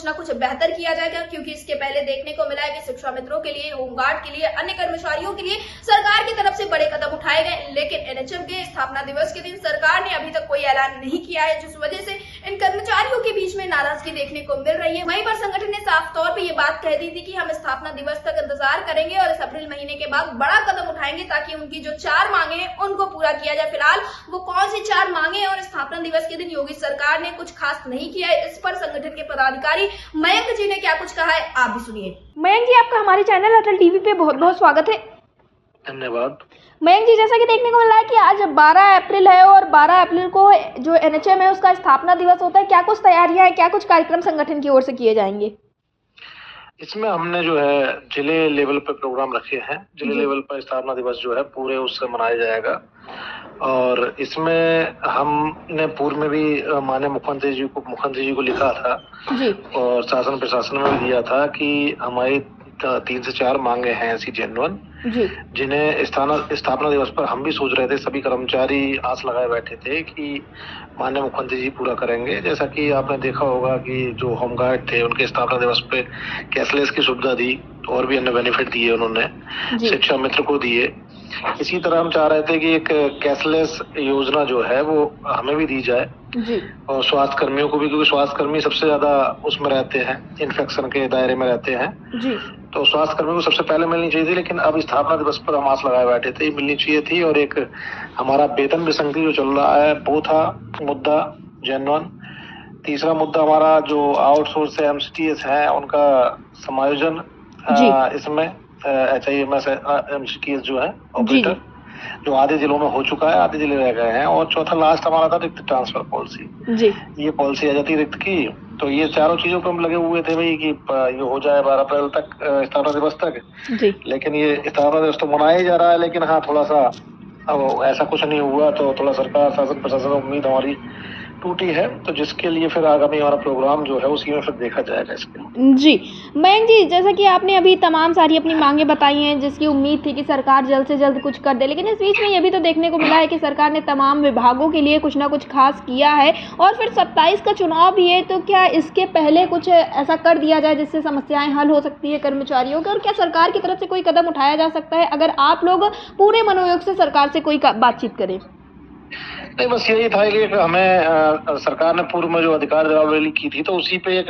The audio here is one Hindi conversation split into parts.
कुछ ना कुछ बेहतर किया जाएगा, क्योंकि इसके पहले देखने को मिला है कि शिक्षा मित्रों के लिए, होमगार्ड के लिए, अन्य कर्मचारियों के लिए सरकार की तरफ से बड़े कदम उठाए गए, लेकिन एनएचएम के स्थापना दिवस के दिन सरकार ने अभी तक कोई ऐलान नहीं किया है, जिस वजह से इन कर्मचारियों के बीच में नाराजगी देखने को मिल रही है। वहीं पर संगठन ने साफ तौर पर ये बात कह दी थी कि हम स्थापना दिवस तक इंतजार करेंगे और इस अप्रैल महीने के बाद बड़ा कदम उठाएंगे ताकि उनकी जो 4 मांगे हैं उनको पूरा किया जाए। फिलहाल वो कौन सी 4 मांगे हैं और स्थापना दिवस के दिन योगी सरकार ने कुछ खास नहीं किया है, इस पर संगठन के पदाधिकारी मयंक जी ने क्या कुछ कहा है, आप भी सुनिए। मयंक जी, आपका हमारे चैनल अटल टीवी पे बहुत बहुत स्वागत है। धन्यवाद। मयंक जी, जैसा कि देखने को मिल रहा है कि आज 12 अप्रैल है और 12 अप्रैल को जो एनएचएम है उसका स्थापना दिवस होता है, क्या कुछ तैयारियां हैं, क्या कुछ कार्यक्रम संगठन की ओर से किए जाएंगे? इसमें हमने जो है जिले लेवल पर प्रोग्राम रखे हैं। जिले लेवल पर स्थापना दिवस जो है पूरे उससे मनाया जाएगा और इसमें हमने पूर्व में भी माननीय मुख्यमंत्री जी को लिखा था जी। और शासन प्रशासन में भी दिया था कि हमारी 3 से 4 मांगे हैं ऐसी जेन्युइन, जिन्हें स्थापना दिवस पर हम भी सोच रहे थे, सभी कर्मचारी आस लगाए बैठे थे कि माननीय मुख्यमंत्री जी पूरा करेंगे। जैसा कि आपने देखा होगा कि जो होमगार्ड थे उनके स्थापना दिवस पे कैशलेस की सुविधा दी और भी अन्य बेनिफिट दिए उन्होंने, शिक्षा मित्र को दिए। इसी तरह हम चाह रहे थे कि एक कैशलेस योजना जो है वो हमें भी दी जाए और स्वास्थ्य कर्मियों को भी, क्योंकि स्वास्थ्य कर्मी सबसे ज्यादा उसमें रहते हैं, इन्फेक्शन के दायरे में रहते हैं, तो स्वास्थ्य कर्मियों को सबसे पहले मिलनी चाहिए थी। लेकिन अब स्थापना दिवस पर हम आस लगाए बैठे थे, मिलनी चाहिए थी। और एक हमारा वेतन विसंगति जो चल रहा है वो था मुद्दा जेन्युइन। तीसरा मुद्दा हमारा जो आउटसोर्स एमसीटीएस है उनका समायोजन इसमें HIMS एमसीटीएस जो है ऑपरेटर, जो आधे जिलों में हो चुका है, आधे जिले रह गए हैं। और चौथा लास्ट हमारा था रिक्त ट्रांसफर पॉलिसी। ये पॉलिसी आ जाती रिक्त की, तो ये चारों चीजों पर हम लगे हुए थे भाई कि ये हो जाए 12 अप्रैल तक, स्थापना दिवस तक। लेकिन ये स्थापना दिवस तो मनाया ही जा रहा है, लेकिन हाँ थोड़ा सा अब ऐसा कुछ नहीं हुआ, तो थोड़ा सरकार शासन प्रशासन उम्मीद हमारी टूटी है, तो जिसके लिए फिर आगामी हमारा प्रोग्राम जो है उसी में फिर देखा जाएगा इसके। जी मयंक जी, जैसा कि आपने अभी तमाम सारी अपनी मांगे बताई हैं जिसकी उम्मीद थी कि सरकार जल्द से जल्द कुछ कर दे, लेकिन इस बीच में ये भी तो देखने को मिला है कि सरकार ने तमाम विभागों के लिए कुछ ना कुछ खास किया है और फिर 27 का चुनाव भी है, तो क्या इसके पहले कुछ ऐसा कर दिया जाए जिससे समस्याएं हल हो सकती है कर्मचारियों की? और क्या सरकार की तरफ से कोई कदम उठाया जा सकता है अगर आप लोग पूरे मनोयोग से सरकार से कोई बातचीत करें? नहीं, बस यही था कि हमें सरकार ने पूर्व में जो अधिकार दिलावली की थी तो उसी पे एक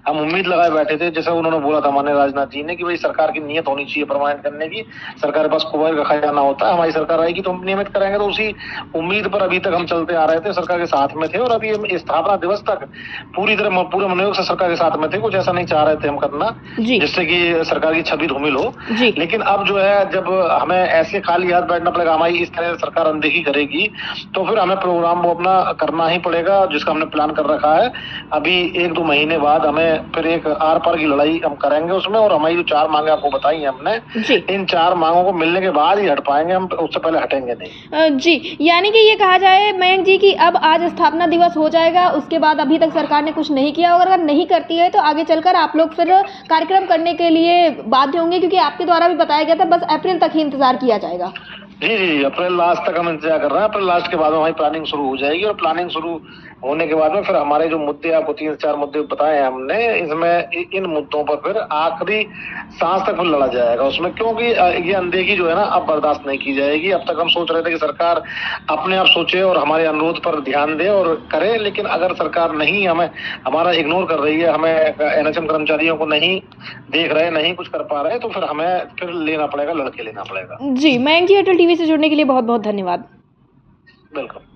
हम उम्मीद लगाए बैठे थे। जैसा उन्होंने बोला था माननीय राजनाथ जी ने कि भाई सरकार की नियत होनी चाहिए परमानेंट करने की, सरकार के पास कुबेर का खजाना होता है, हमारी सरकार आएगी तो हम नियमित करेंगे। तो उसी उम्मीद पर अभी तक हम चलते आ रहे थे, सरकार के साथ में थे और अभी हम स्थापना दिवस तक पूरी तरह पूरे मनोयोग से सरकार के साथ में थे। कुछ ऐसा नहीं चाह रहे थे हम करना जिससे कि सरकार की छवि धूमिल हो, लेकिन अब जो है जब हमें ऐसे खाली हाथ बैठना पड़ेगा, हमारी इस तरह सरकार अनदेखी करेगी, तो फिर हमें प्रोग्राम वो अपना करना ही पड़ेगा जिसका हमने प्लान कर रखा है। अभी 1-2 महीने बाद हमें फिर एक आर पार की लड़ाई हम करेंगे उसमें, और हमारी जो 4 मांगे आपको बताई है हमने, इन 4 मांगों को मिलने के बाद ही हट पाएंगे हम, उससे पहले हटेंगे नहीं। जी, यानी कि ये कहा जाए मयंक जी कि अब आज स्थापना दिवस हो जाएगा, उसके बाद अभी तक सरकार ने कुछ नहीं किया और अगर नहीं करती है तो आगे चलकर आप लोग फिर कार्यक्रम करने के लिए बाध्य होंगे, क्योंकि आपके द्वारा भी बताया गया था बस अप्रैल तक ही इंतजार किया जाएगा। जी, अप्रैल लास्ट तक हम इंतजार कर रहे हैं। अप्रैल लास्ट के बाद में हमारी प्लानिंग शुरू हो जाएगी और प्लानिंग शुरू होने के बाद में फिर हमारे जो मुद्दे आपको 3-4 मुद्दे बताए हैं हमने, इसमें इन मुद्दों पर फिर आखिरी सांस तक फिर लड़ा जाएगा उसमें, क्योंकि ये अनदेखी जो है ना अब बर्दाश्त नहीं की जाएगी। अब तक हम सोच रहे थे कि सरकार अपने आप सोचे और हमारे अनुरोध पर ध्यान दे और करे, लेकिन अगर सरकार नहीं हमें हमारा इग्नोर कर रही है, हमें एनएचएम कर्मचारियों को नहीं देख रहे, नहीं कुछ कर पा रहे, तो फिर हमें फिर लेना पड़ेगा, लड़के लेना पड़ेगा। जी, मयंक जी, अटल टीवी से जुड़ने के लिए बहुत बहुत धन्यवाद। वेलकम।